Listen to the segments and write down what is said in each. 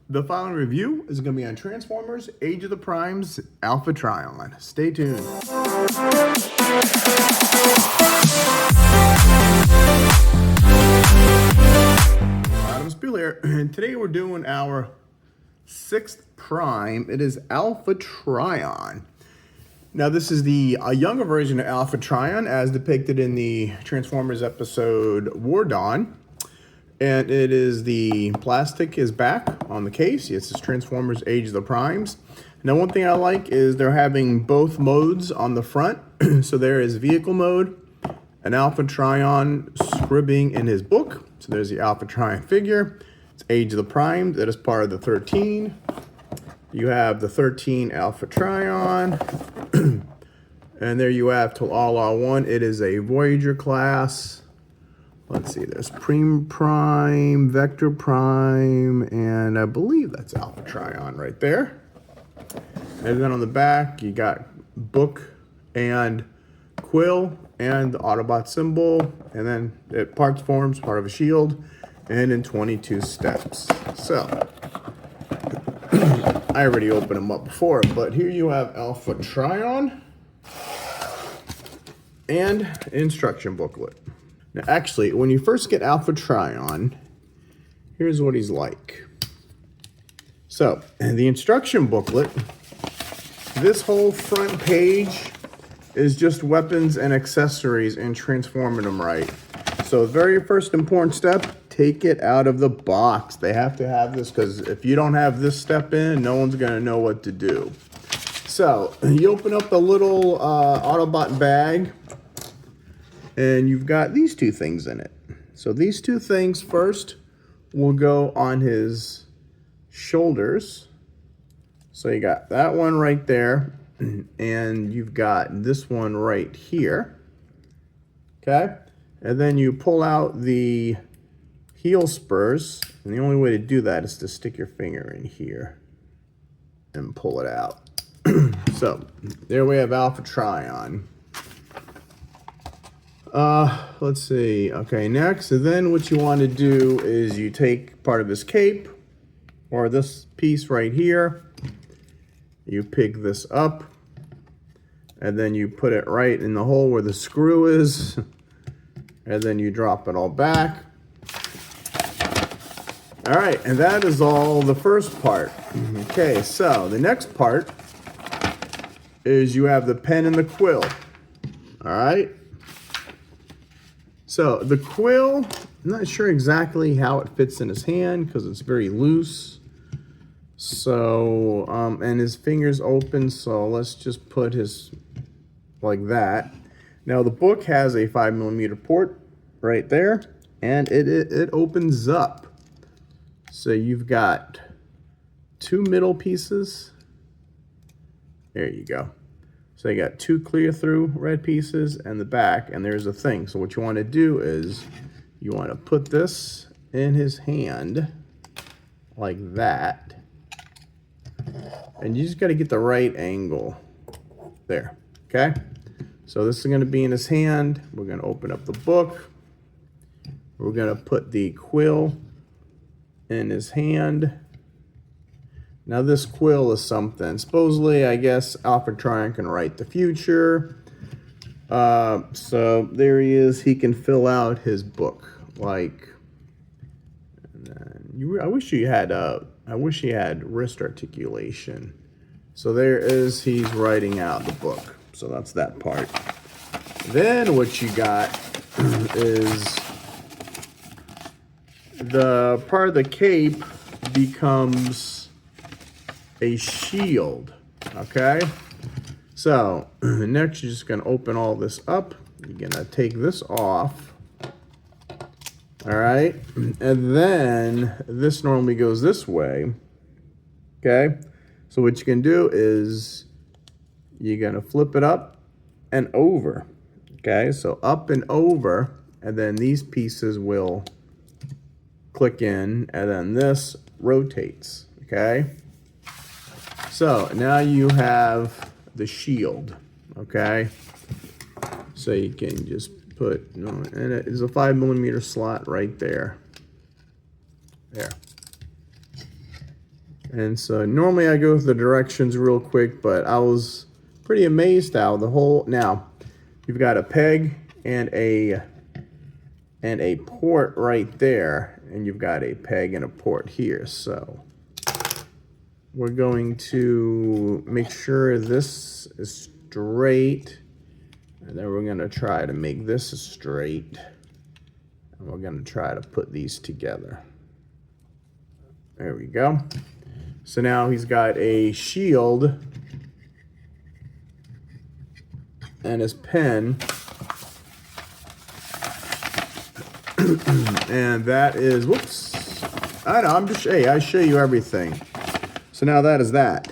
The following review is going to be on Transformers Age of the Primes Alpha Trion. Stay tuned. Rodimusbill here, and today we're doing our 6th Prime. It is Alpha Trion. Now this is the younger version of Alpha Trion as depicted in the Transformers episode War Dawn. And it is the plastic is back on the case. It's this Transformers Age of the Primes. Now one thing I like is they're having both modes on the front. So there is vehicle mode, an Alpha Trion scribbing in his book. So there's the Alpha Trion figure. It's Age of the Primes. That is part of the 13. You have the 13 Alpha Trion. And there you have till all R1. It is a Voyager class. Let's see, there's Prime, Vector Prime, and I believe that's Alpha Trion right there. And then on the back, you got book and quill and the Autobot symbol. And then it parts forms, part of a shield, and in 22 steps. So, I already opened them up before, but here you have Alpha Trion and instruction booklet. Now, actually, when you first get Alpha Trion, here's what he's like. So, in the instruction booklet, this whole front page is just weapons and accessories and transforming them right. So, the very first important step, take it out of the box. They have to have this because if you don't have this step in, no one's going to know what to do. So, you open up the little Autobot bag. And you've got these two things in it. So these two things first will go on his shoulders. So you got that one right there. And you've got this one right here. Okay? And then you pull out the heel spurs. And the only way to do that is to stick your finger in here and pull it out. So there we have Alpha Trion. Let's see. Okay, next, and then what you want to do is you take part of his cape, or this piece right here, you pick this up, and then you put it right in the hole where the screw is, and then you drop it all back. All right, and that is all the first part. Okay, so the next part is you have the pen and the quill. All right. So the quill, I'm not sure exactly how it fits in his hand because it's very loose. So, and his finger's open, so let's just put his, like that. Now the book has a 5mm port right there, and it opens up. So you've got two middle pieces. There you go. So you got two clear through red pieces and the back, and there's a thing. So what you want to do is you want to put this in his hand like that. And you just got to get the right angle there. Okay? So this is going to be in his hand. We're going to open up the book. We're going to put the quill in his hand. Now this quill is something. Supposedly, I guess Alpha Trion can write the future. So there he is. He can fill out his book. Like, and then I wish he had wrist articulation. So there is. He's writing out the book. So that's that part. Then what you got is the part of the cape becomes a shield. Okay, so next you're just going to open all this up. You're going to take this off. All right, and then this normally goes this way. Okay, so what you can do is you're going to flip it up and over. Okay, so up and over, and then these pieces will click in, and then this rotates. Okay, so now you have the shield. Okay, so you can just put, and it is a 5mm slot right there. There. And so normally I go through the directions real quick, but I was pretty amazed how the whole, now you've got a peg and a port right there, and you've got a peg and a port here. So we're going to make sure this is straight, and then we're going to try to make this straight, and we're going to try to put these together. There we go. So now he's got a shield and his pen, and that is, whoops, I know, I'm just, hey, I show you everything. So now that is that.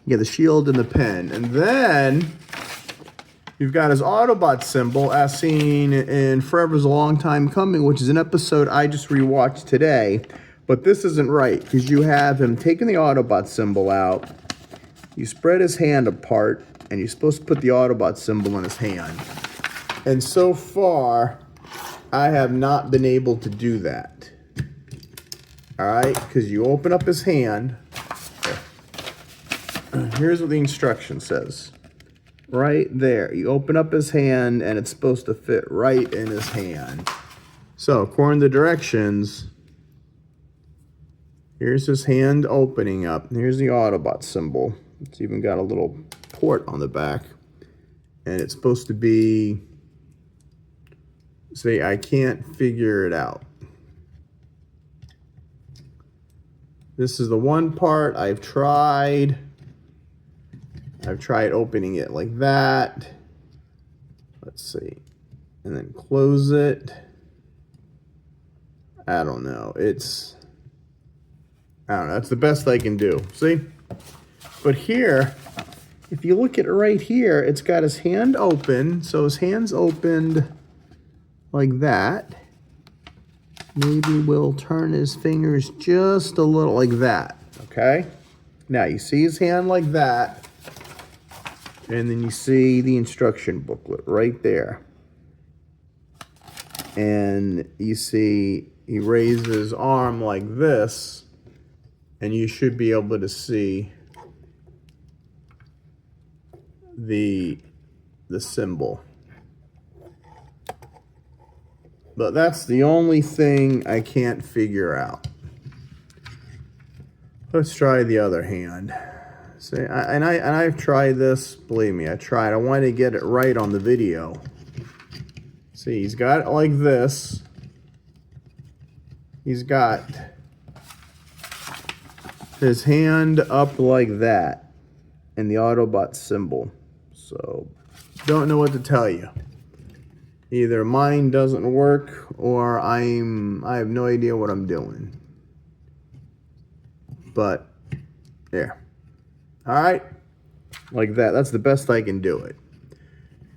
You get the shield and the pen, and then you've got his Autobot symbol as seen in Forever's a Long Time Coming, which is an episode I just rewatched today. But this isn't right, because you have him taking the Autobot symbol out, you spread his hand apart, and you're supposed to put the Autobot symbol in his hand. And so far, I have not been able to do that. Alright, because you open up his hand. Here's what the instruction says. Right there. You open up his hand, and it's supposed to fit right in his hand. So, according to the directions, here's his hand opening up. Here's the Autobot symbol. It's even got a little port on the back. And it's supposed to be... See, I can't figure it out. This is the one part I've tried. I've tried opening it like that. Let's see. And then close it. I don't know. I don't know. That's the best I can do. See? But here, if you look at it right here, it's got his hand open. So his hand's opened like that. Maybe we'll turn his fingers just a little like that. Okay? Now you see his hand like that. And then you see the instruction booklet right there. And you see he raises his arm like this. And you should be able to see the symbol. But that's the only thing I can't figure out. Let's try the other hand. See, I've tried this, believe me, I tried. I wanted to get it right on the video. See, he's got it like this. He's got his hand up like that, and the Autobot symbol. So, don't know what to tell you. Either mine doesn't work, or I have no idea what I'm doing. But, there. Alright? Like that. That's the best I can do it.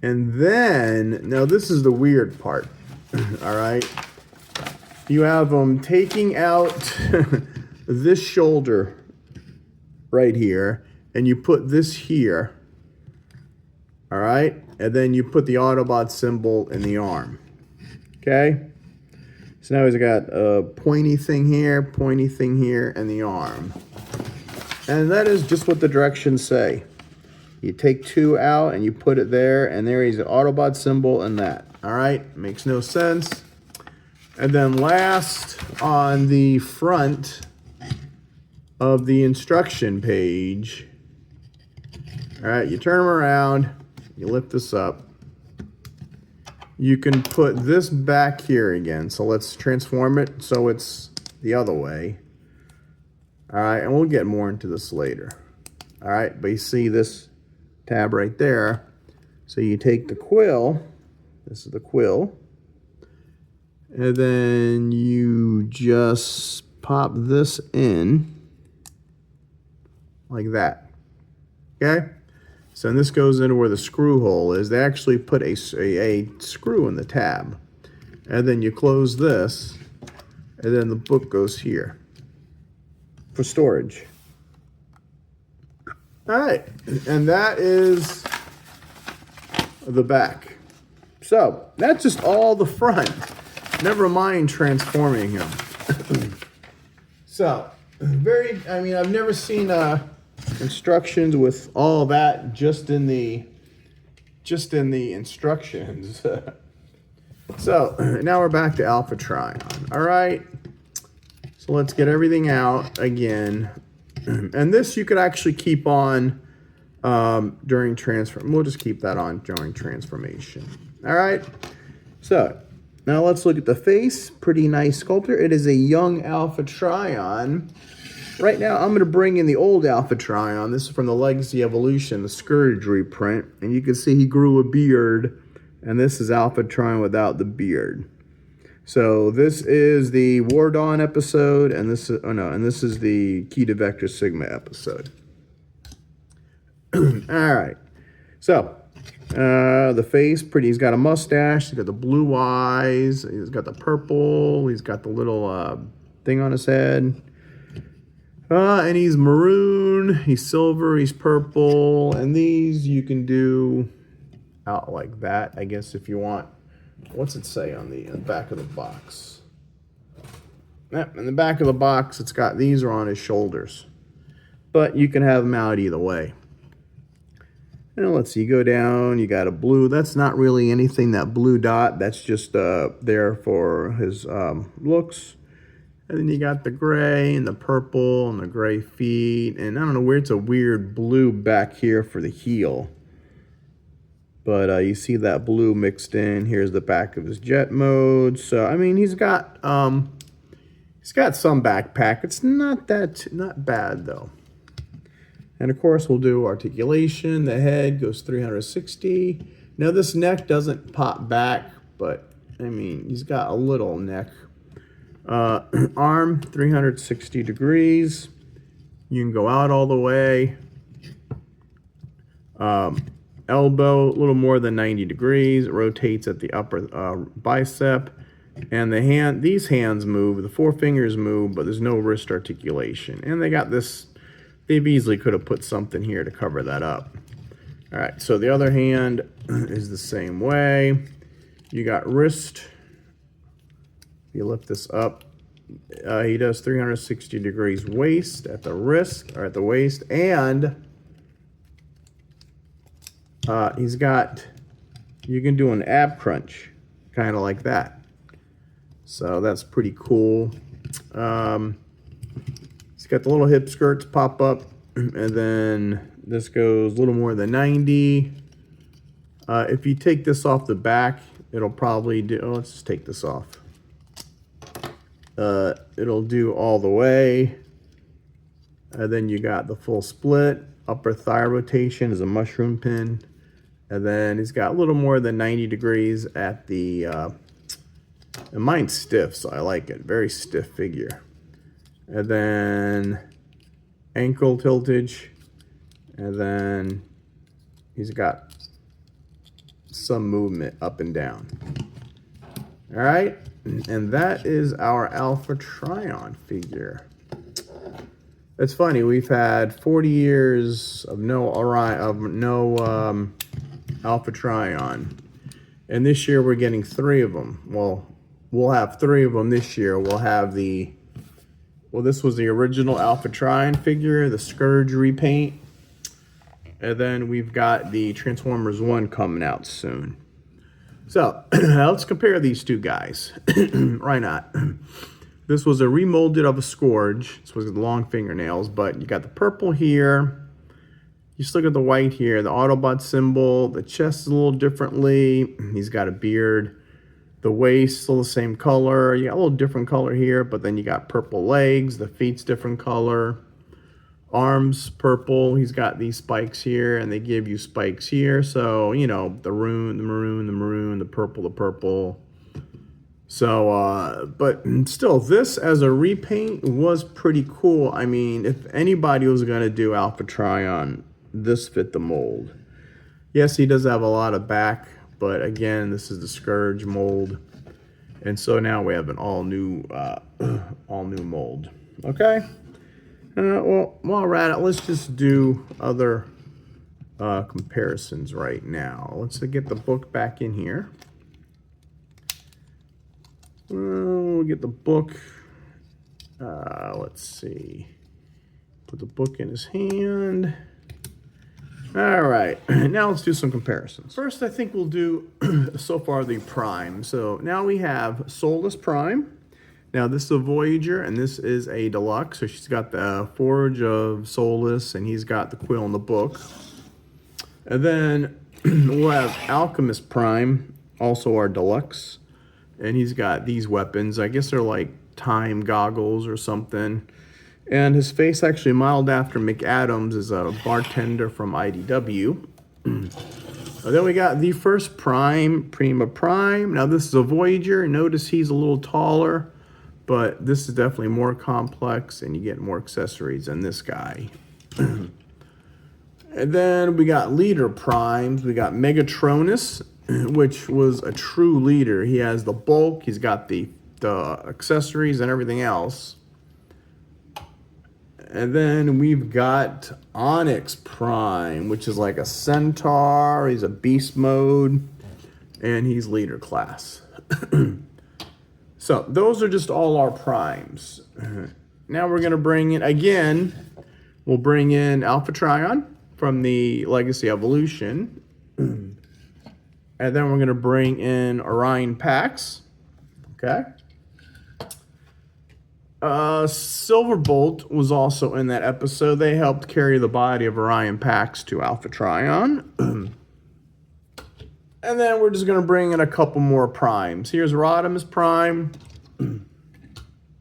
And then, now this is the weird part. Alright? You have them taking out this shoulder right here, and you put this here. Alright? And then you put the Autobot symbol in the arm. Okay? So now he's got a pointy thing here, and the arm. And that is just what the directions say. You take two out and you put it there, and there is an Autobot symbol and that. Alright? Makes no sense. And then last, on the front of the instruction page, alright, you turn them around, you lift this up. You can put this back here again. So let's transform it so it's the other way. Alright, and we'll get more into this later. Alright, but you see this tab right there. So you take the quill, this is the quill, and then you just pop this in like that. Okay? So and this goes into where the screw hole is. They actually put a screw in the tab. And then you close this, and then the book goes here for storage. All right, and that is the back. So that's just all the front. Never mind transforming him. So I mean, I've never seen instructions with all that just in the instructions. So now we're back to Alpha Trion. All right. So let's get everything out again. And this you could actually keep on during transfer. We'll just keep that on during transformation. All right. So now let's look at the face. Pretty nice sculpture. It is a young Alpha Trion. Right now, I'm going to bring in the old Alpha Trion. This is from the Legacy Evolution, the Scourge reprint. And you can see he grew a beard. And this is Alpha Trion without the beard. So this is the War Dawn episode. And this is the Key to Vector Sigma episode. All right. So the face, pretty. He's got a mustache. He's got the blue eyes. He's got the purple. He's got the little thing on his head. And he's maroon, he's silver, he's purple, and these you can do out like that, I guess, if you want. What's it say on the back of the box? Yep, in the back of the box, it's got, these are on his shoulders. But you can have them out either way. And let's see, you go down, you got a blue. That's not really anything, that blue dot. That's just there for his looks. And then you got the gray and the purple and the gray feet. And I don't know where it's a weird blue back here for the heel. But you see that blue mixed in. Here's the back of his jet mode. So, I mean, he's got some backpack. It's not bad, though. And, of course, we'll do articulation. The head goes 360. Now, this neck doesn't pop back. But, I mean, he's got a little neck. Arm 360 degrees. You can go out all the way. Elbow a little more than 90 degrees. It rotates at the upper bicep. And the hand, these hands move, the four fingers move, but there's no wrist articulation. And they got this, they've easily could have put something here to cover that up. All right, so the other hand is the same way. You got wrist. You lift this up. He does 360 degrees waist at the wrist, or at the waist, and he's got, you can do an ab crunch, kind of like that. So that's pretty cool. He's got the little hip skirts pop up, and then this goes a little more than 90. If you take this off the back, it'll probably do, oh, let's just take this off. It'll do all the way. And then you got the full split. Upper thigh rotation is a mushroom pin. And then he's got a little more than 90 degrees at the, and mine's stiff, so I like it. Very stiff figure. And then ankle tiltage. And then he's got some movement up and down. All right. And that is our Alpha Trion figure. It's funny, we've had 40 years of no Alpha Trion. And this year we're getting 3 of them. Well, we'll have 3 of them this year. We'll have the, well, this was the original Alpha Trion figure, the Scourge repaint. And then we've got the Transformers 1 coming out soon. So, let's compare these two guys. Why not? This was a remolded of a Scourge. This was the long fingernails, but you got the purple here. You still got the white here, the Autobot symbol. The chest is a little differently. He's got a beard. The waist still the same color. You got a little different color here, but then you got purple legs. The feet's different color. Arms purple. He's got these spikes here, and they give you spikes here. So, you know, the maroon, the maroon, the maroon, the purple, the purple. So, but still, this as a repaint was pretty cool. I mean, if anybody was going to do Alpha Trion, this fit the mold. Yes, he does have a lot of back, but again, this is the Scourge mold. And so now we have an all new mold. Okay. Well, while we're at it, let's just do other comparisons right now. Let's get the book back in here. We'll get the book. Let's see. Put the book in his hand. All right, now let's do some comparisons. First, I think we'll do so far the Prime. So now we have Soulless Prime. Now this is a Voyager, and this is a Deluxe. So she's got the Forge of Soulless, and he's got the quill in the book. And then we'll have Alchemist Prime, also our Deluxe, and he's got these weapons. I guess they're like time goggles or something. And his face actually modeled after McAdams, is a bartender from IDW. Then we got the first Prime, Prima Prime. Now this is a Voyager. Notice he's a little taller, but this is definitely more complex, and you get more accessories than this guy. And then we got Leader Primes. We got Megatronus, which was a true leader. He has the bulk, he's got the accessories and everything else. And then we've got Onyx Prime, which is like a centaur. He's a beast mode, and he's leader class. So those are just all our primes. Now we're going to bring in, again, we'll bring in Alpha Trion from the Legacy Evolution. And then we're going to bring in Orion Pax. Okay. Silverbolt was also in that episode. They helped carry the body of Orion Pax to Alpha Trion. And then we're just going to bring in a couple more primes. Here's Rodimus Prime.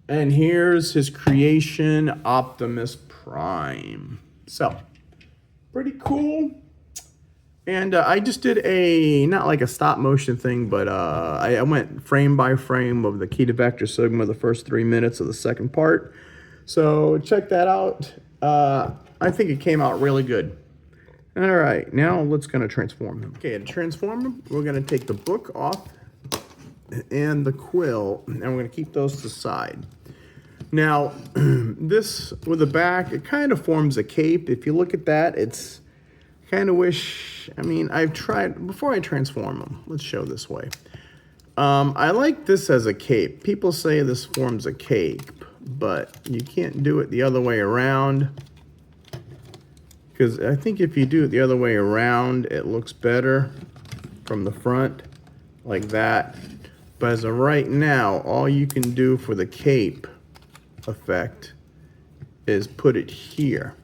And here's his creation, Optimus Prime. So, pretty cool. And I just did a, not like a stop motion thing, but I went frame by frame of the Key to Vector Sigma, the first 3 minutes of the second part. So check that out. I think it came out really good. All right, now let's gonna transform him. Okay, to transform him, we're gonna take the book off and the quill, and we're gonna keep those to the side. Now, this with the back, it kind of forms a cape. If you look at that, it's kind of wish, I mean, I've tried, before I transform them, let's show this way. I like this as a cape. People say this forms a cape, but you can't do it the other way around. Because I think if you do it the other way around, it looks better from the front, like that. But as of right now, all you can do for the cape effect is put it here.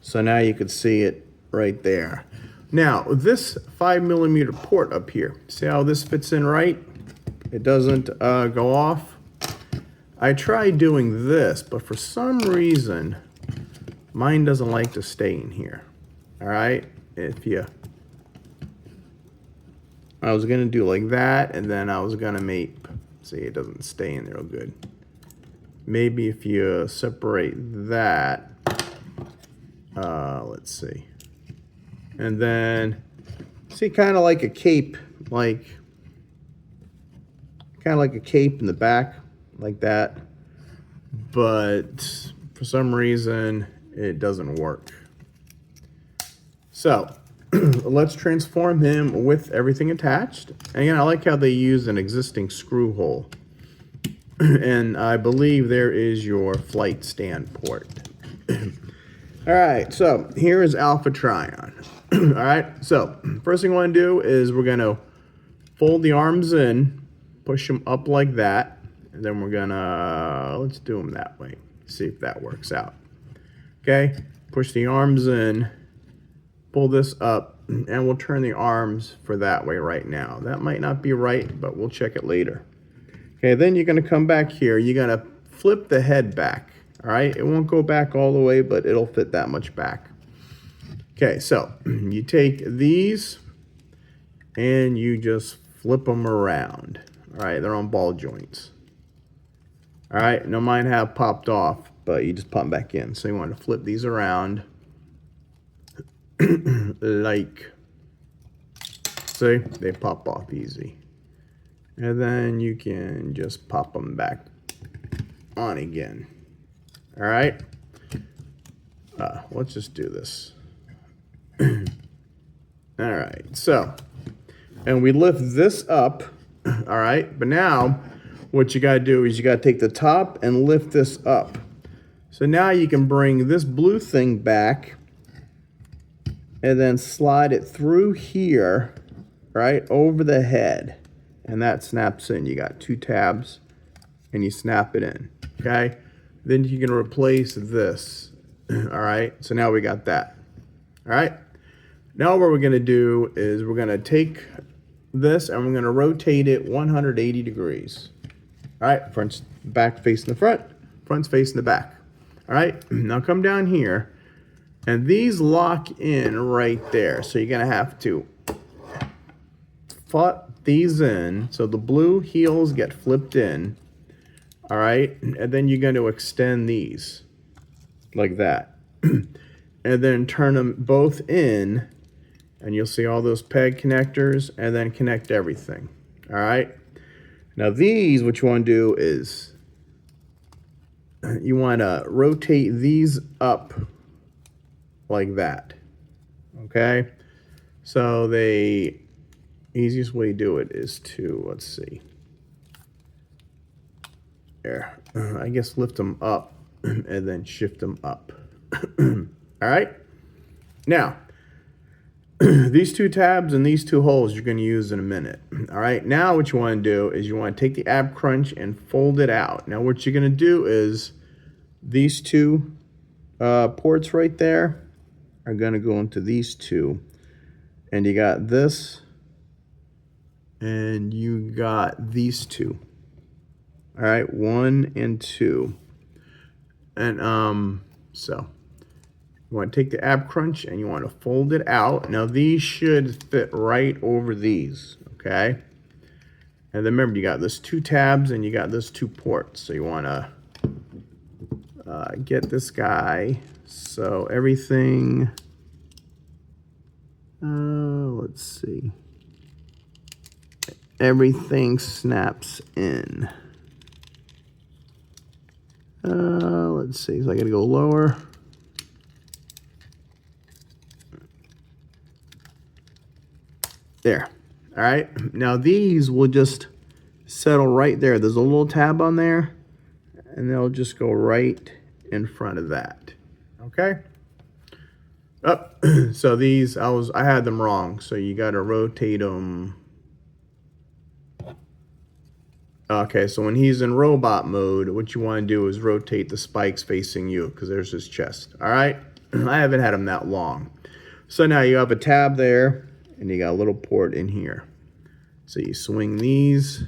So now you can see it right there. Now, this 5mm port up here, see how this fits in right? It doesn't go off. I tried doing this, but for some reason, mine doesn't like to stay in here. All right, I was gonna do like that, and then I was gonna make, see, it doesn't stay in there real good. Maybe if you separate that, let's see. And then, see, kind of like a cape, kind of like a cape in the back, like that. But for some reason, it doesn't work. So, let's transform him with everything attached. And again, I like how they use an existing screw hole. And I believe there is your flight stand port. All right, so here is Alpha Trion. All right, so first thing I want to do is we're going to fold the arms in, push them up like that, and then we're going to, let's do them that way, see if that works out. Okay, push the arms in, pull this up, and we'll turn the arms for that way right now. That might not be right, but we'll check it later. Okay, then you're going to come back here. You're going to flip the head back. All right, it won't go back all the way, but it'll fit that much back. Okay, so you take these and you just flip them around. All right, they're on ball joints. All right, now mine have popped off, but you just pop them back in. So you want to flip these around like, see, they pop off easy. And then you can just pop them back on again. All right, let's just do this. All right, so, and we lift this up, all right, but now what you got to do is you got to take the top and lift this up. So now you can bring this blue thing back and then slide it through here, right, over the head. And that snaps in. You got 2 tabs and you snap it in, okay? Then you can replace this, all right? So now we got that, all right? Now what we're gonna do is we're gonna take this and we're gonna rotate it 180 degrees. All right, front's back facing the front, front's facing the back. All right, now come down here and these lock in right there. So you're gonna have to flip these in. So the blue heels get flipped in. All right, and then you're gonna extend these like that. And then turn them both in and you'll see all those peg connectors and then connect everything, all right? Now these, what you wanna do is you wanna rotate these up like that, okay? So the easiest way to do it is to, let's see, there, I guess lift them up and then shift them up, all right? Now, these 2 tabs and these 2 holes you're going to use in a minute. All right, now what you want to do is you want to take the ab crunch and fold it out. Now what you're going to do is these 2 ports right there are going to go into these 2. And you got this and you got these 2. All right, 1 and 2. And so you want to take the ab crunch and you want to fold it out. Now these should fit right over these, okay? And then remember, you got this 2 tabs and you got this 2 ports. So you want to get this guy. So everything, let's see. Everything snaps in. Let's see, so I got to go lower. There. All right. Now these will just settle right there. There's a little tab on there, and they'll just go right in front of that. Okay. Up. So these, I had them wrong. So you got to rotate them. Okay. So when he's in robot mode, what you want to do is rotate the spikes facing you because there's his chest. All right. I haven't had him that long. So now you have a tab there. And you got a little port in here. So you swing these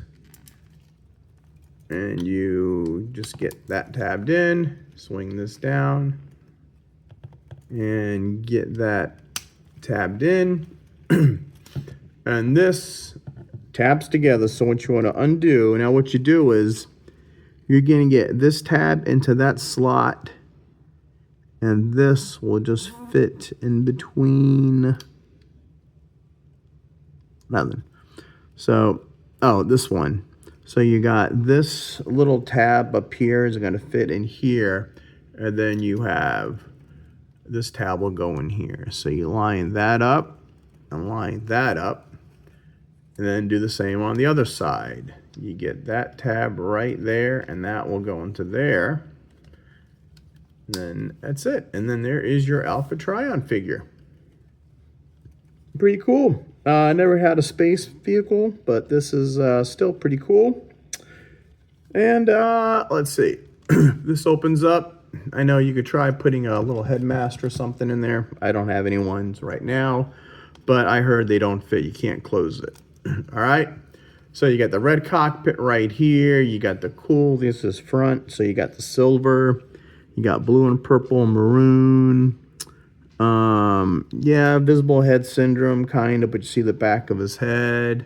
and you just get that tabbed in, swing this down and get that tabbed in. And this tabs together. So what you want to undo, now what you do is you're going to get this tab into that slot and this will just fit in between. Nothing. So, oh, this one. So you got this little tab up here is going to fit in here. And then you have this tab will go in here. So you line that up and line that up. And then do the same on the other side. You get that tab right there and that will go into there. And then that's it. And then there is your Alpha Trion figure. Pretty cool. I never had a space vehicle, but this is still pretty cool. And let's see. This opens up. I know you could try putting a little headmaster or something in there. I don't have any ones right now, but I heard they don't fit. You can't close it. All right. So you got the red cockpit right here. You got the cool. This is front. So you got the silver. You got blue and purple and maroon. Yeah, visible head syndrome, kind of, but you see the back of his head.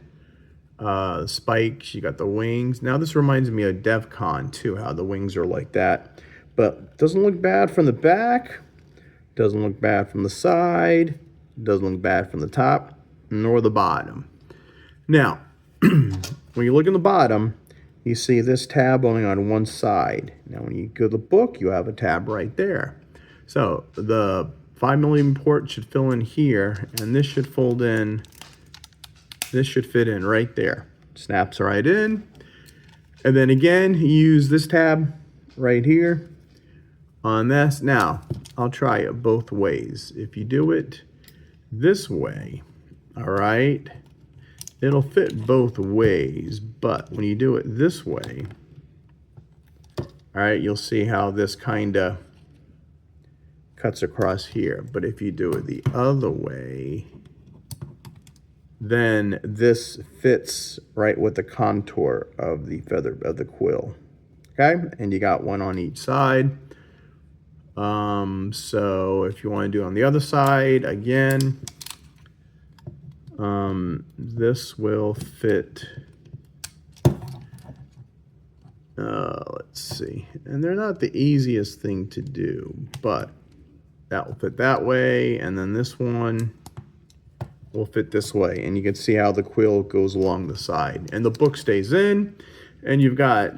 Spikes, you got the wings. Now this reminds me of DevCon too, how the wings are like that. But doesn't look bad from the back. Doesn't look bad from the side. Doesn't look bad from the top, nor the bottom. Now, when you look in the bottom, you see this tab only on one side. Now, when you go to the book, you have a tab right there. So the 5mm port should fill in here, and this should fold in. This should fit in right there. Snaps right in. And then again, you use this tab right here on this. Now, I'll try it both ways. If you do it this way, all right, it'll fit both ways. But when you do it this way, all right, you'll see how this kind of cuts across here. But if you do it the other way, then this fits right with the contour of the feather of the quill. Okay, and you got one on each side. So if you want to do it on the other side, again, this will fit. Let's see, and they're not the easiest thing to do, but that will fit that way, and then this one will fit this way, and you can see how the quill goes along the side, and the book stays in. And you've got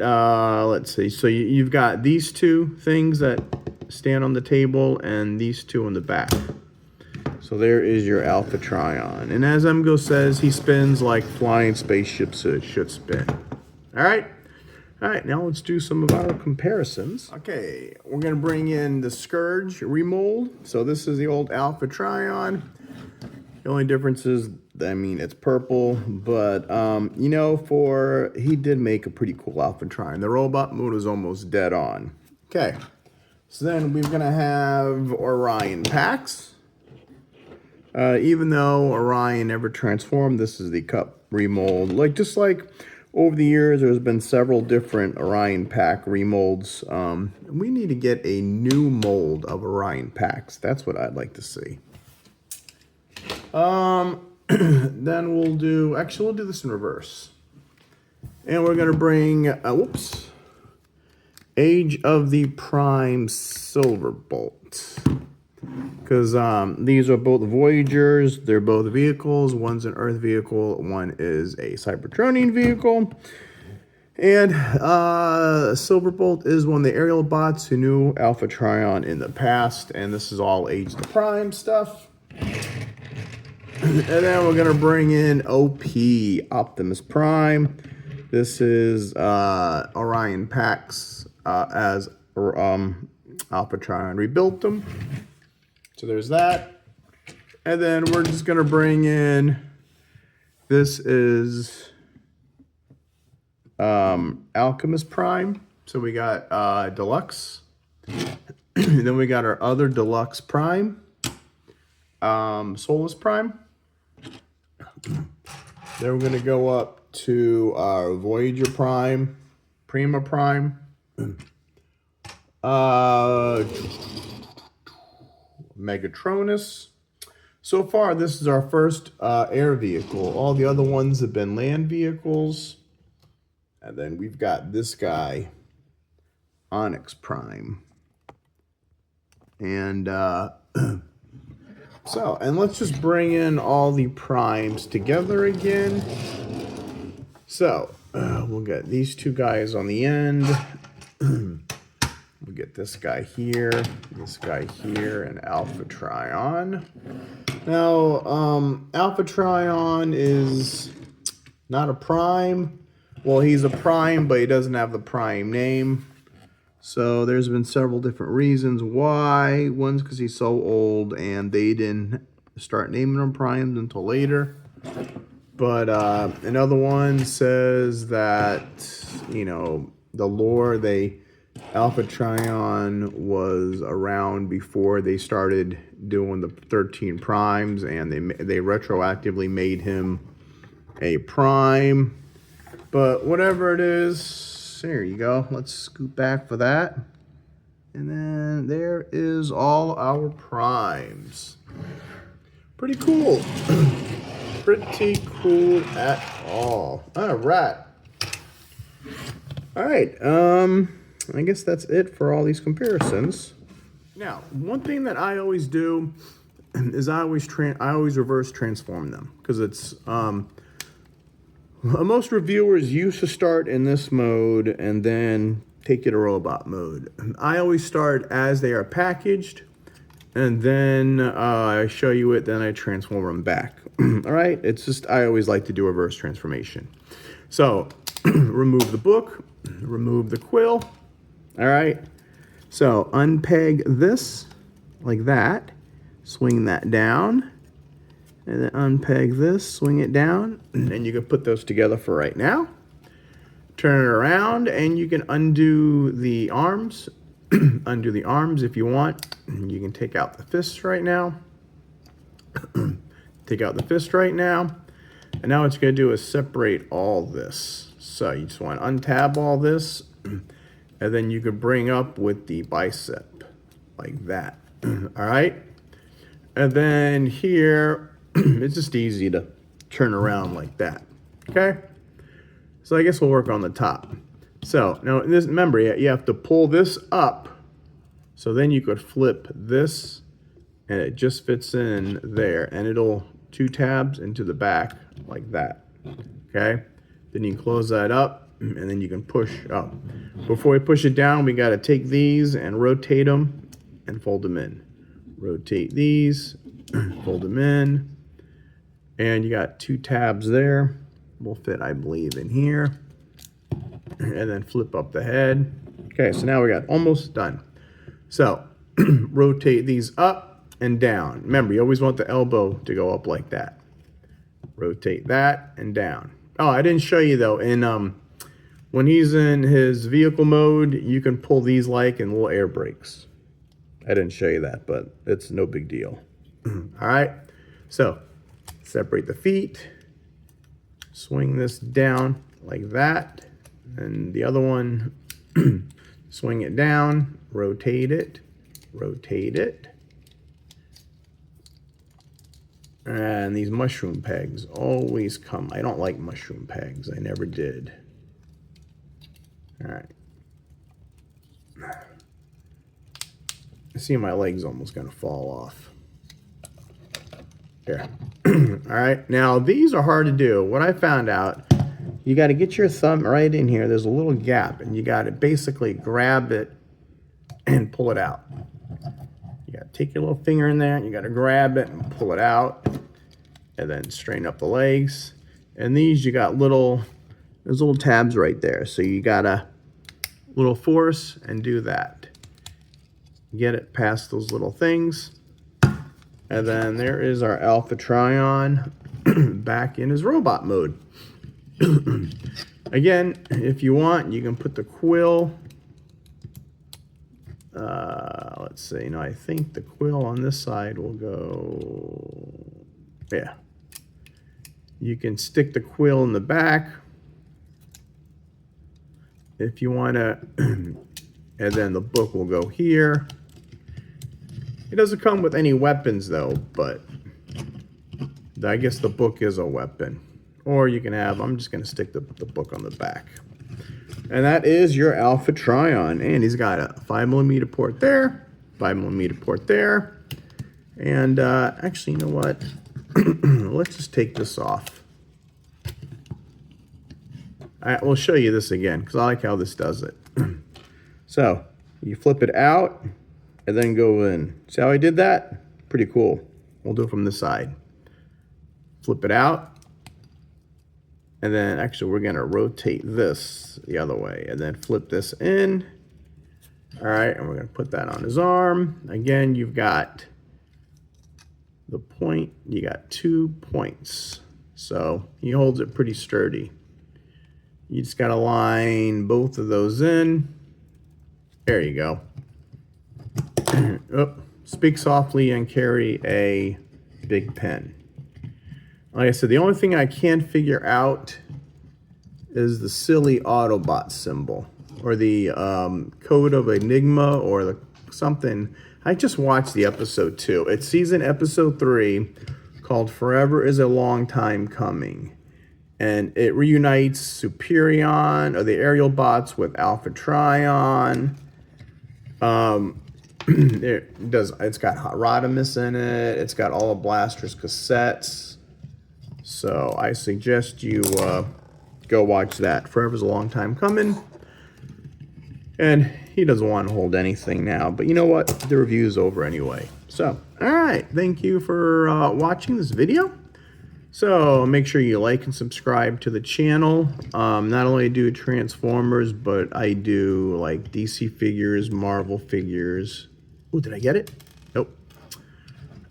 let's see, so you've got these two things that stand on the table and these two in the back. So there is your Alpha Trion, and as Emgo says, he spins like flying spaceships should spin. All right, now let's do some of our comparisons. Okay, we're gonna bring in the Scourge remold. So this is the old Alpha Trion. The only difference is, I mean, it's purple, but, you know, he did make a pretty cool Alpha Trion. The robot mode is almost dead on. Okay, so then we're going to have Orion Pax. Even though Orion never transformed, this is the cup remold. Just like over the years, there's been several different Orion Pack remolds. We need to get a new mold of Orion Pax. That's what I'd like to see. Then we'll do this in reverse. And we're going to bring, Age of the Prime Silverbolt. Because these are both Voyagers. They're both vehicles. One's an Earth vehicle. One is a cybertronian vehicle. And Silverbolt is one of the aerial bots who knew Alpha Trion in the past. And this is all Age of the Prime stuff. And then we're going to bring in OP, Optimus Prime. This is Orion Pax as Alpha Trion rebuilt them. So there's that. And then we're just going to bring in, this is Alchemist Prime. So we got Deluxe. Then we got our other Deluxe Prime, Solus Prime. Then we're going to go up to our Voyager Prime, Prima Prime, Megatronus. So far, this is our first air vehicle. All the other ones have been land vehicles. And then we've got this guy, Onyx Prime. And and let's just bring in all the primes together again. So, we'll get these two guys on the end. We'll get this guy here, and Alpha Trion. Now, Alpha Trion is not a prime. Well, he's a prime, but he doesn't have the prime name. So there's been several different reasons why. One's because he's so old and they didn't start naming him primes until later. But another one says that, you know, the lore, Alpha Trion was around before they started doing the 13 primes, and they retroactively made him a prime. But whatever it is, there you go. Let's scoot back for that. And then there is all our primes. Pretty cool. Pretty cool at all. All right. I guess that's it for all these comparisons. Now, one thing that I always do is I always reverse transform them, because it's most reviewers used to start in this mode and then take it to robot mode. I always start as they are packaged, and then I show you it, then I transform them back. All right, it's just, I always like to do reverse transformation. So remove the book, remove the quill. All right. So unpeg this like that, swing that down, and then unpeg this, swing it down, and then you can put those together for right now. Turn it around, and you can undo the arms. Undo the arms if you want. You can take out the fist right now. Take out the fist right now. And now what you're going to do is separate all this. So you just want to untab all this, and then you could bring up with the bicep like that. All right. And then here, it's just easy to turn around like that. Okay. So I guess we'll work on the top. So now this, remember, you have to pull this up. So then you could flip this, and it just fits in there, and it'll 2 tabs into the back like that. Okay. Then you close that up, and then you can push up. Before we push it down, we got to take these and rotate them and fold them in. Rotate these, fold them in, and you got 2 tabs there. Will fit, I believe, in here, and then flip up the head. Okay, so now we got almost done. So rotate these up and down. Remember, you always want the elbow to go up like that. Rotate that and down. Oh, I didn't show you though. In when he's in his vehicle mode, you can pull these like in little air brakes. I didn't show you that, but it's no big deal. All right, so separate the feet. Swing this down like that, and the other one, swing it down, rotate it, and these mushroom pegs always come. I don't like mushroom pegs. I never did. All right. I see my leg's almost gonna fall off. There. All right, now these are hard to do. What I found out, you got to get your thumb right in here. There's a little gap, and you got to basically grab it and pull it out. You got to take your little finger in there, and you got to grab it and pull it out, and then straighten up the legs. And these, you got there's little tabs right there. So you got a little force and do that. Get it past those little things. And then there is our Alpha Trion back in his robot mode. Again, if you want, you can put the quill. Let's see. No, I think the quill on this side will go. Yeah. You can stick the quill in the back if you want to. And then the book will go here. It doesn't come with any weapons though, but I guess the book is a weapon. Or you can have, I'm just going to stick the book on the back. And that is your Alpha Trion. And he's got a 5mm port there, 5mm port there. And actually, you know what? Let's just take this off. We'll show you this again because I like how this does it. So you flip it out and then go in. See how I did that? Pretty cool. We'll do it from this side. Flip it out. And then actually we're gonna rotate this the other way and then flip this in. All right, and we're gonna put that on his arm. Again, you've got the point, you got 2 points. So he holds it pretty sturdy. You just gotta line both of those in. There you go. Oh, speak softly and carry a big pen. Like I said, the only thing I can't figure out is the silly Autobot symbol or the code of Enigma or the something. I just watched the episode 2. It's season episode 3 called Forever is a Long Time Coming. And it reunites Superion or the aerial bots with Alpha Trion. It's got Rodimus in it. It's got all of Blaster's cassettes. So I suggest you go watch that. Forever's a Long Time Coming. And he doesn't want to hold anything now. But you know what? The review's over anyway. So, all right. Thank you for watching this video. So make sure you like and subscribe to the channel. Not only do Transformers, but I do like DC figures, Marvel figures. Oh, did I get it? Nope.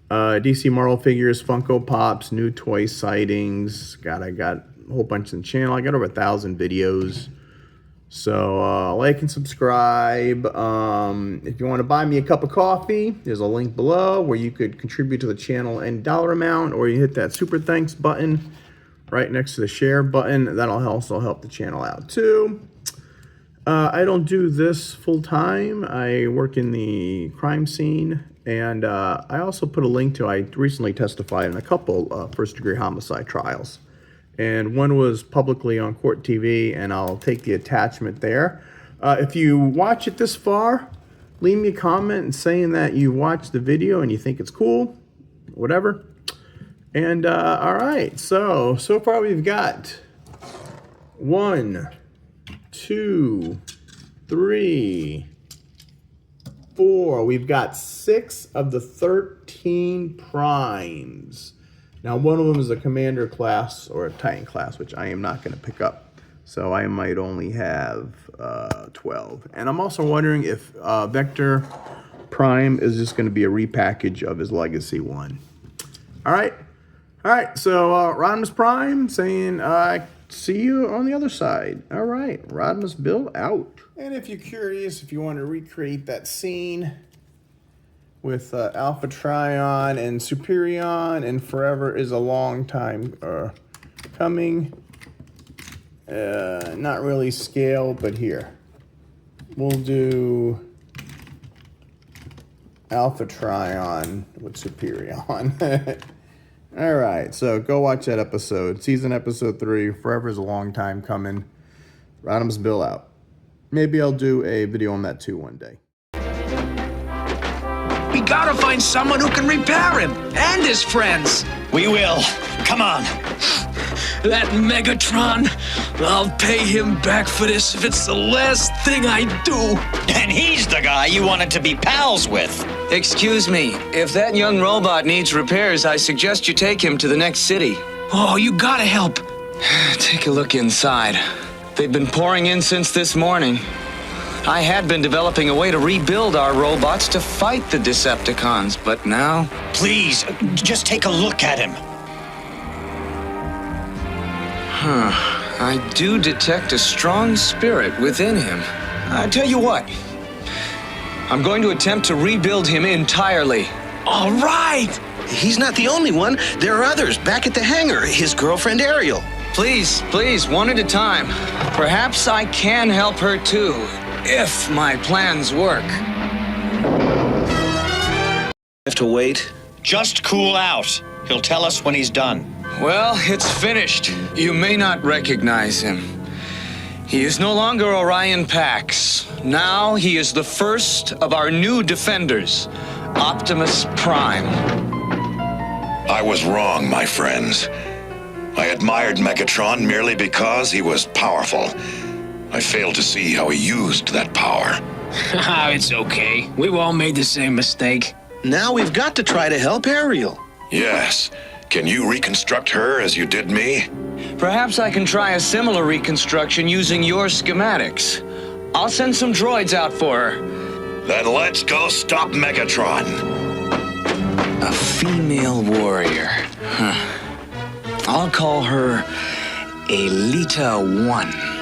DC Marvel figures, Funko Pops, new toy sightings. God, I got a whole bunch in the channel. I got over 1,000 videos. So like and subscribe. If you want to buy me a cup of coffee, there's a link below where you could contribute to the channel any dollar amount, or you hit that super thanks button right next to the share button. That'll also help the channel out too. I don't do this full time. I work in the crime scene, and I also put a link to, I recently testified in a couple first-degree homicide trials. And one was publicly on Court TV, and I'll take the attachment there. If you watch it this far, leave me a comment saying that you watched the video and you think it's cool, whatever. And all right, so far we've got 1, 2, 3, 4. We've got 6 of the 13 primes. Now, one of them is a commander class or a Titan class, which I am not going to pick up. So I might only have 12. And I'm also wondering if Vector Prime is just going to be a repackage of his Legacy one. All right. So Rodimus Prime saying, see you on the other side. All right. Rodimusbill out. And if you're curious, if you want to recreate that scene with Alpha Trion and Superion and Forever is a long time coming. Not really scale, but here. We'll do Alpha Trion with Superion. All right, so go watch that episode. Season episode 3, Forever is a long time coming. Rodimusbill out. Maybe I'll do a video on that too one day. We gotta find someone who can repair him and his friends. We will. Come on. That Megatron, I'll pay him back for this if it's the last thing I do. And he's the guy you wanted to be pals with. Excuse me, if that young robot needs repairs, I suggest you take him to the next city. Oh, you gotta help. Take a look inside. They've been pouring in since this morning. I had been developing a way to rebuild our robots to fight the Decepticons, but now... Please, just take a look at him. I do detect a strong spirit within him. I tell you what, I'm going to attempt to rebuild him entirely. All right. He's not the only one. There are others back at the hangar. His girlfriend Ariel. Please, one at a time. Perhaps I can help her too, if my plans work. Have to wait. Just cool out. He'll tell us when he's done. Well, it's finished. You may not recognize him. He is no longer Orion Pax. Now he is the first of our new defenders, Optimus Prime. I was wrong, my friends. I admired Megatron merely because he was powerful. I failed to see how he used that power. It's okay. We've all made the same mistake. Now we've got to try to help Ariel. Yes. Can you reconstruct her as you did me? Perhaps I can try a similar reconstruction using your schematics. I'll send some droids out for her. Then let's go stop Megatron. A female warrior. I'll call her Elita 1.